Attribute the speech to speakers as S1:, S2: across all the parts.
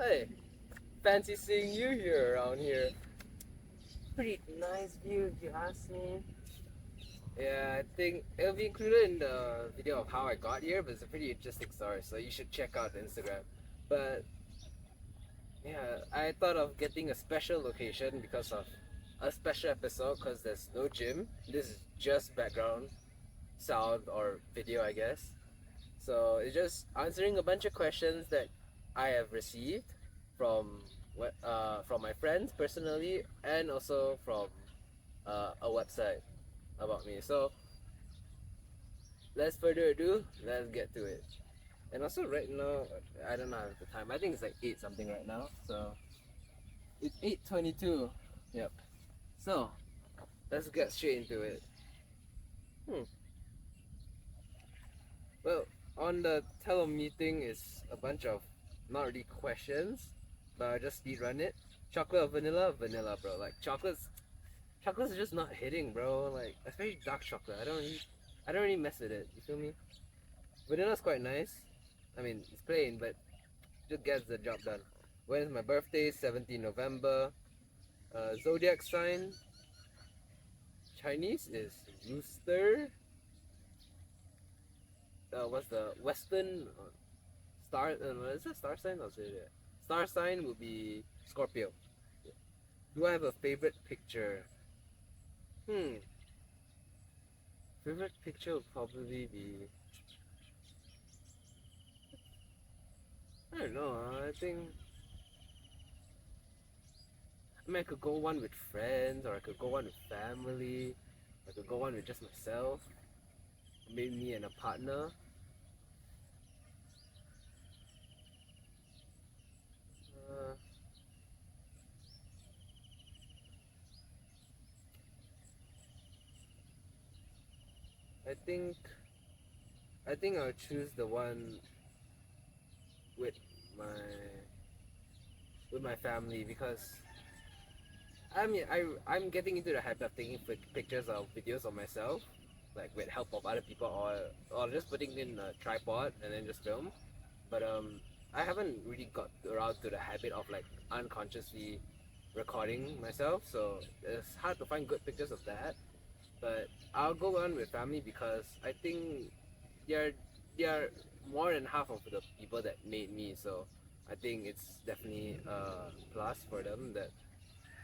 S1: Hey, fancy seeing you here around here. Pretty nice view if you ask me. Yeah, I think it'll be included in the video of how I got here, but it's a pretty interesting story, so you should check out the Instagram. But yeah, I thought of getting a special location because of a special episode because there's no gym. This is just background sound or video, I guess. So it's just answering a bunch of questions that I have received from from my friends personally and also from a website about me. So less further ado, let's get to it. And also right now, I don't know the time. I think it's like 8 something right now. So it's 8:22. Yep. So let's get straight into it. Hmm. Well, on the telemeeting is a bunch of not really questions, but I just speed run it. Chocolate or vanilla? Vanilla, bro. Like chocolate's just not hitting, bro. Like especially dark chocolate. I don't really mess with it. You feel me? Vanilla's quite nice. I mean, it's plain, but just gets the job done. When is my birthday? 17 November. Zodiac sign. Chinese is rooster. What's the Western star? Is that star sign? I'll say that. Star sign will be Scorpio. Do I have a favorite picture? Hmm. Favorite picture would probably be. I don't know. I think. I mean, I could go one with friends, or I could go one with family. I could go one with just myself. Maybe me and a partner. Uh, I think. I think I'll choose the one with my with my family because I'm getting into the habit of taking pictures or videos of myself, like with help of other people or just putting in a tripod and then just film. But I haven't really got around to the habit of like unconsciously recording myself, so it's hard to find good pictures of that. But I'll go on with family because I think they're they're more than half of the people that made me, so I think it's definitely a plus for them that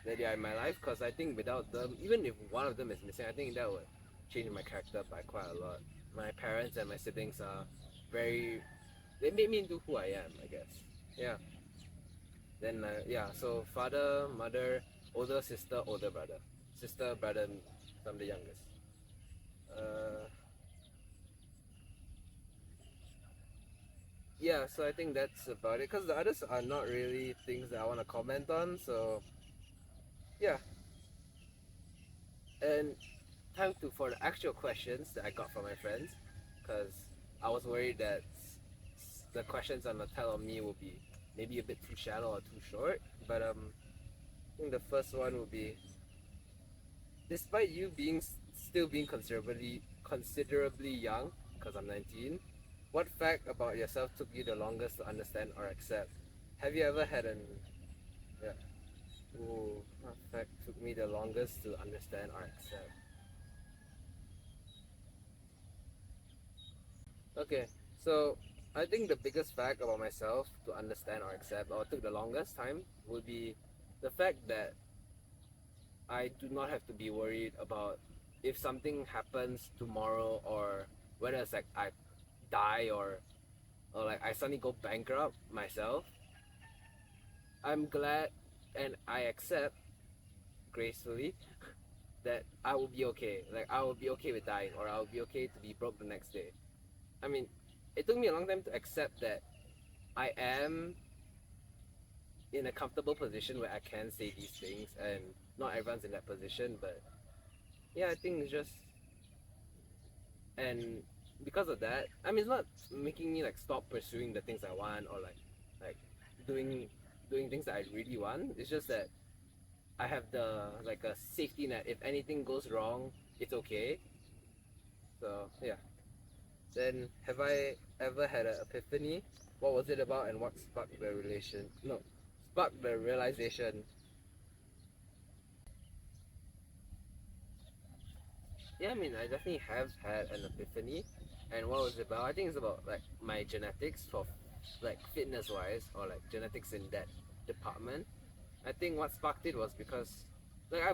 S1: they are in my life because I think without them, even if one of them is missing, I think that would change my character by quite a lot. My parents and my siblings are very, they made me into who I am, I guess. Yeah. Then, yeah, so father, mother, older sister, older brother. Sister, brother, me. So I'm the youngest. Uh, yeah, so I think that's about it because the others are not really things that I want to comment on. So, yeah. And time to for the actual questions that I got from my friends because I was worried that the questions on the tell on me will be maybe a bit too shallow or too short. But I think the first one will be despite you being still being considerably young because I'm 19. What fact about yourself took you the longest to understand or accept? Have you ever had an yeah? Ooh, what fact took me the longest to understand or accept? Okay, so I think the biggest fact about myself to understand or accept, or took the longest time, would be the fact that I do not have to be worried about if something happens tomorrow or whether it's like I die or like I suddenly go bankrupt myself. I'm glad and I accept gracefully that I will be okay. Like I will be okay with dying or I will be okay to be broke the next day. I mean, it took me a long time to accept that I am in a comfortable position where I can say these things, and not everyone's in that position. But yeah, I think it's just and because of that, I mean, it's not making me like stop pursuing the things I want or like doing doing things that I really want. It's just that I have the like a safety net. If anything goes wrong, it's okay. So yeah. Then have I ever had an epiphany? what was it about, and what sparked the relation? No, sparked the realization. Yeah, I mean, I definitely have had an epiphany, and what was it about? I think it's about like my genetics for like fitness wise, or like genetics in that department. I think what sparked it was because like I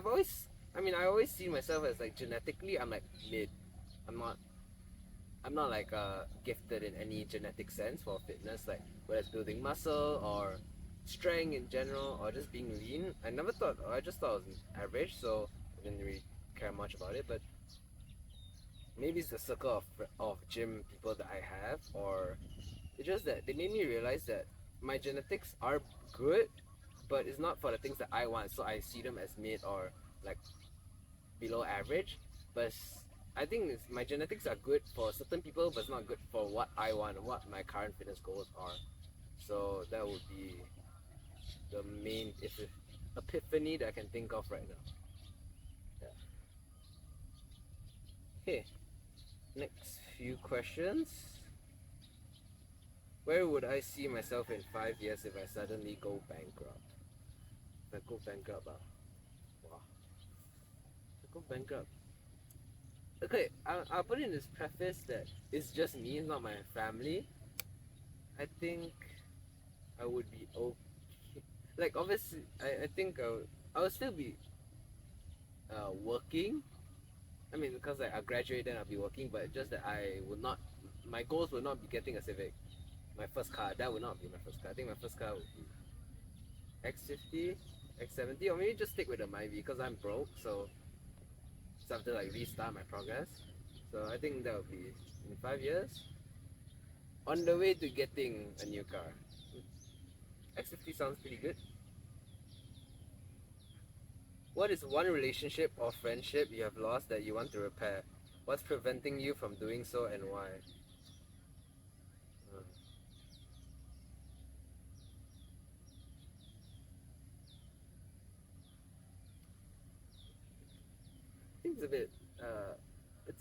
S1: always see myself as like genetically I'm like mid. I'm not I'm not like gifted in any genetic sense for fitness, like whether it's building muscle or strength in general or just being lean. I just thought I was average, so I didn't really care much about it. But maybe it's the circle of gym people that I have, or it's just that they made me realize that my genetics are good, but it's not for the things that I want. So I see them as mid or like below average. But I think my genetics are good for certain people, but it's not good for what I want and what my current fitness goals are. So that would be the main epiphany that I can think of right now. Yeah. Okay, next few questions. Where would I see myself in 5 years if I suddenly go bankrupt? If I go bankrupt, wow. If I go bankrupt. Okay, I'll put in this preface that it's just me, it's not my family. I think I would be okay. Like, obviously, I think I would still be working. I mean, because like, I'll graduate, then I'll be working, but just that I would not, my goals would not be getting a Civic. My first car, that would not be my first car. I think my first car would be X50, X70, or maybe just stick with the Myvi because I'm broke, so I have to like restart my progress. So I think that would be in 5 years. On the way to getting a new car. X50 sounds pretty good. What is one relationship or friendship you have lost that you want to repair? What's preventing you from doing so and why? Hmm. I think it's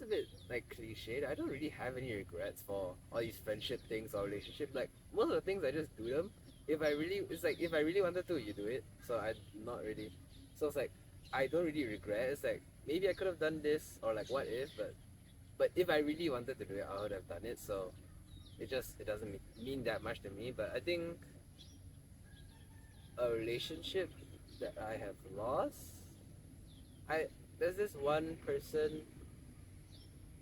S1: a bit like cliched. I don't really have any regrets for all these friendship things or relationship. Like most of the things I just do them. It's like if I really wanted to, you do it. So I not really. So it's like I don't really regret. It's like maybe I could have done this or like what if, but if I really wanted to do it, I would have done it. So it doesn't mean that much to me. But I think a relationship that I have lost. I There's this one person.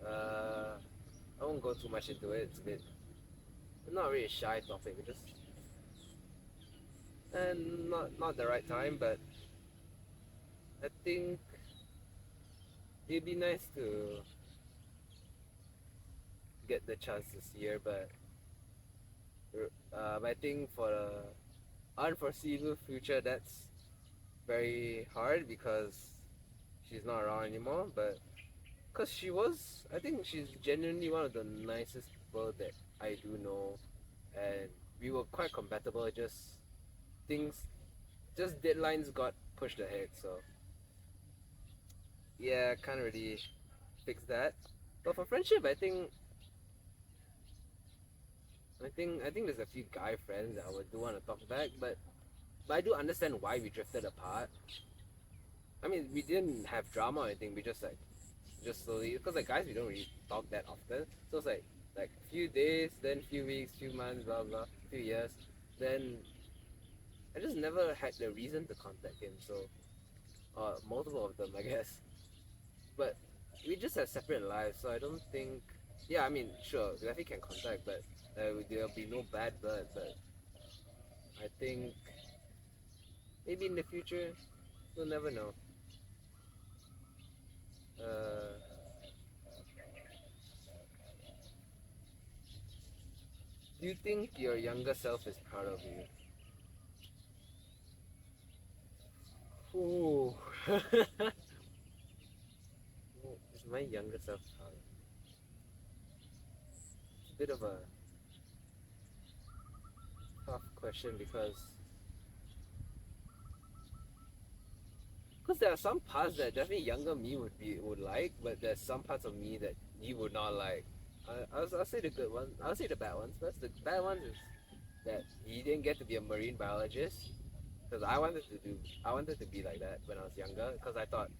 S1: Uh, I won't go too much into it. It's a bit not really a shy topic. Just and not the right time. But I think it'd be nice to get the chance to see her. But I think for the unforeseeable future, that's very hard because she's not around anymore. But because I think she's genuinely one of the nicest people that I do know, and we were quite compatible. Things, just deadlines got pushed ahead. So yeah, can't really fix that. But for friendship, I think there's a few guy friends that I would do want to talk back, but I do understand why we drifted apart. I mean, we didn't have drama or anything. We just slowly, because like guys we don't really talk that often, so it's like few days, then few weeks, few months, blah blah, few years, then I just never had the reason to contact him. So multiple of them, I guess. But we just have separate lives, so I don't think. Yeah, I mean, sure, we definitely can contact, but there'll be no bad blood. But I think maybe in the future, we'll never know. Uh, do you think your younger self is proud of you? Ooh. Is my younger self proud? It's a bit of a tough question because there are some parts that definitely younger me would like, but there's some parts of me that you would not like. I'll say the good ones. I'll say the bad ones first. The bad ones is that he didn't get to be a marine biologist because I wanted to be like that when I was younger because I thought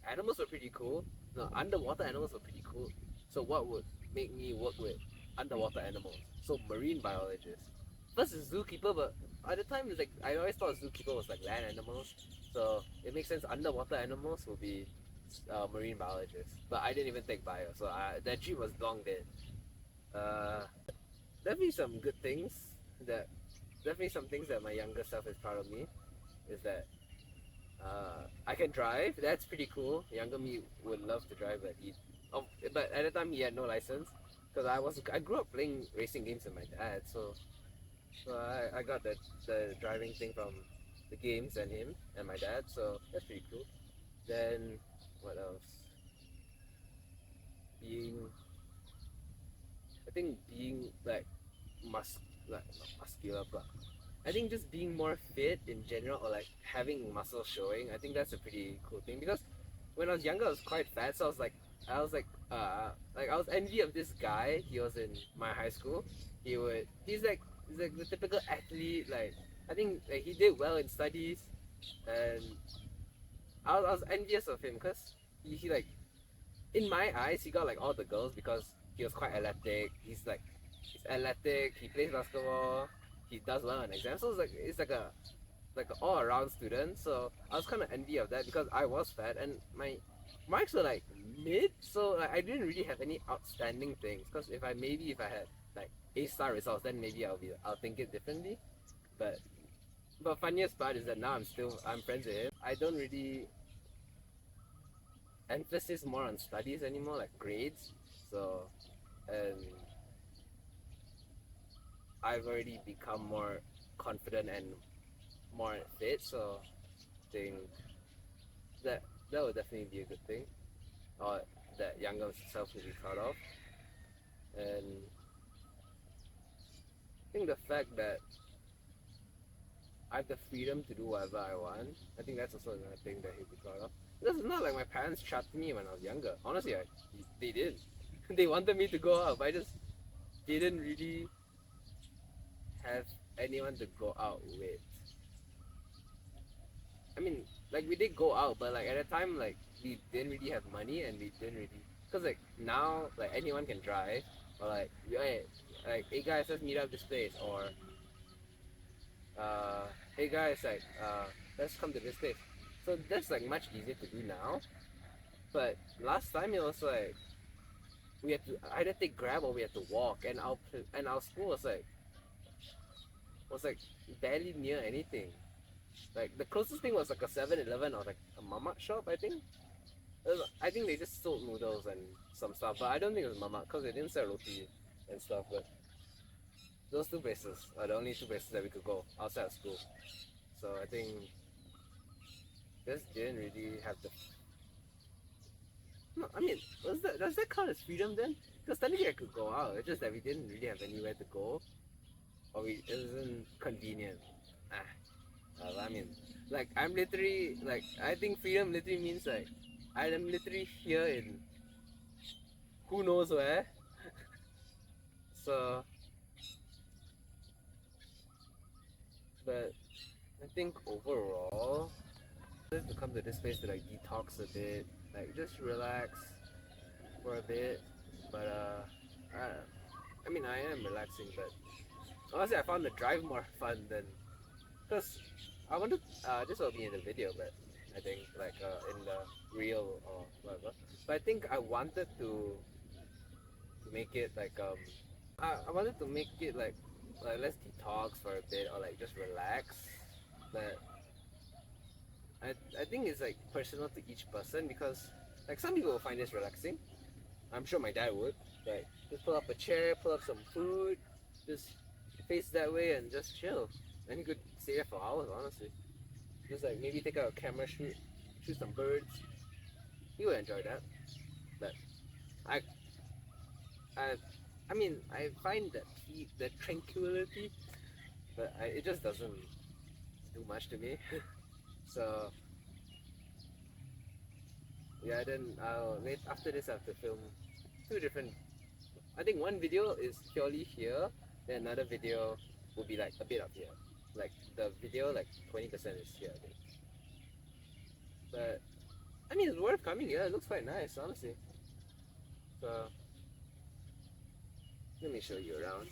S1: animals were pretty cool. No, underwater animals were pretty cool. So what would make me work with underwater animals? So marine biologist. First is zookeeper, but at the time it's like I always thought zookeeper was like land animals. So it makes sense underwater animals will be marine biologists. But I didn't even take bio, so that dream was long dead. Uh, definitely some good things that definitely some things that my younger self is proud of me is that I can drive. That's pretty cool. Younger me would love to drive, but at the time he had no license because I grew up playing racing games with my dad, so I got the driving thing from the games and him and my dad. So that's pretty cool. Then what else? Being I think being like like not muscular, but I think just being more fit in general or like having muscle showing, I think that's a pretty cool thing because when I was younger I was quite fat, so I was like I was envy of this guy. He was in my high school. He's like the typical athlete, like I think like he did well in studies and I was envious of him because he like in my eyes he got like all the girls because he was quite athletic. He's athletic, he plays basketball, he does well in exams. So it's like an all around student. So I was kinda envy of that because I was fat and my marks were like mid, so like I didn't really have any outstanding things. Because if I had like A-star results, then maybe I'll think it differently. But funniest part is that now I'm friends with him. I don't really emphasis more on studies anymore, like grades. So and I've already become more confident and more fit. So I think that that would definitely be a good thing, or that younger self would be proud of. And I think the fact that I have the freedom to do whatever I want, I think that's also another thing that he'd be proud of. Because it's not like my parents trapped me when I was younger. Honestly, they did. They wanted me to go out, but I just didn't really have anyone to go out with. I mean, like we did go out, but like at a time, like we didn't really have money and we didn't really. Cause like now, like anyone can drive, or hey guys, let's meet up this place, or hey guys, let's come to this place. So that's like much easier to do now. But last time it was like we had to either take Grab or we had to walk, and our school was like barely near anything. Like the closest thing was like a 7-Eleven or like a mama shop, I think. I think they just sold noodles and some stuff, but I don't think it was mama because they didn't sell roti and stuff. But those two places are the only two places that we could go outside of school. So I think just didn't really have the. No, I mean, does that count as freedom then? Because technically I could go out. It's just that we didn't really have anywhere to go, or it wasn't convenient. I mean, like I'm literally like I think freedom literally means like I am literally here in who knows where. So, but I think overall, just to come to this place to like detox a bit, like just relax for a bit. But I mean I am relaxing, but honestly I found the drive more fun than because I wanted this will be in the video, but I think like in the reel or whatever. But I think I wanted to make it like I wanted to make it like let's detox for a bit or like just relax. But I think it's like personal to each person because like some people will find this relaxing. I'm sure my dad would. Like just pull up a chair, pull up some food, just face that way and just chill. And he could stay there for hours, honestly. Just like maybe take out a camera, shoot some birds. He would enjoy that. But I I I mean I find that the tranquility, but it just doesn't do much to me. So yeah, then after this I have to film two different. I think one video is purely here, then another video would be like a bit up here. Like the video, like 20% is here, I think. But I mean, it's worth coming here. It looks quite nice, honestly. So let me show you around.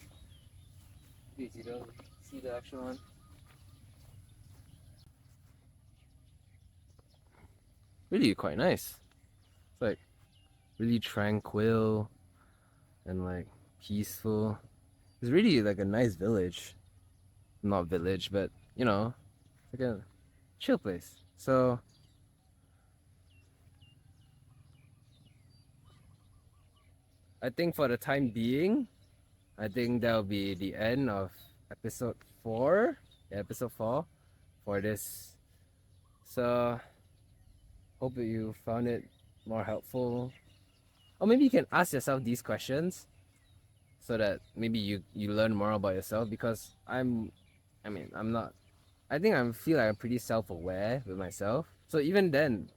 S1: Please, you don't see the actual one. Really quite nice. It's like really tranquil and like peaceful. It's really like a nice village. Not village, but you know, it's like a chill place. So I think for the time being, I think that'll be the end of episode 4. Yeah, episode 4 for this. So hope that you found it more helpful. Or maybe you can ask yourself these questions so that maybe you learn more about yourself, because I'm not, I think I feel like I'm pretty self-aware with myself. So even then,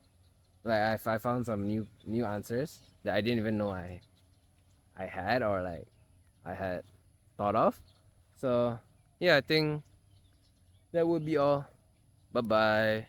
S1: like I found some new answers that I didn't even know I had, or like I had thought of. So yeah, I think that would be all. Bye bye.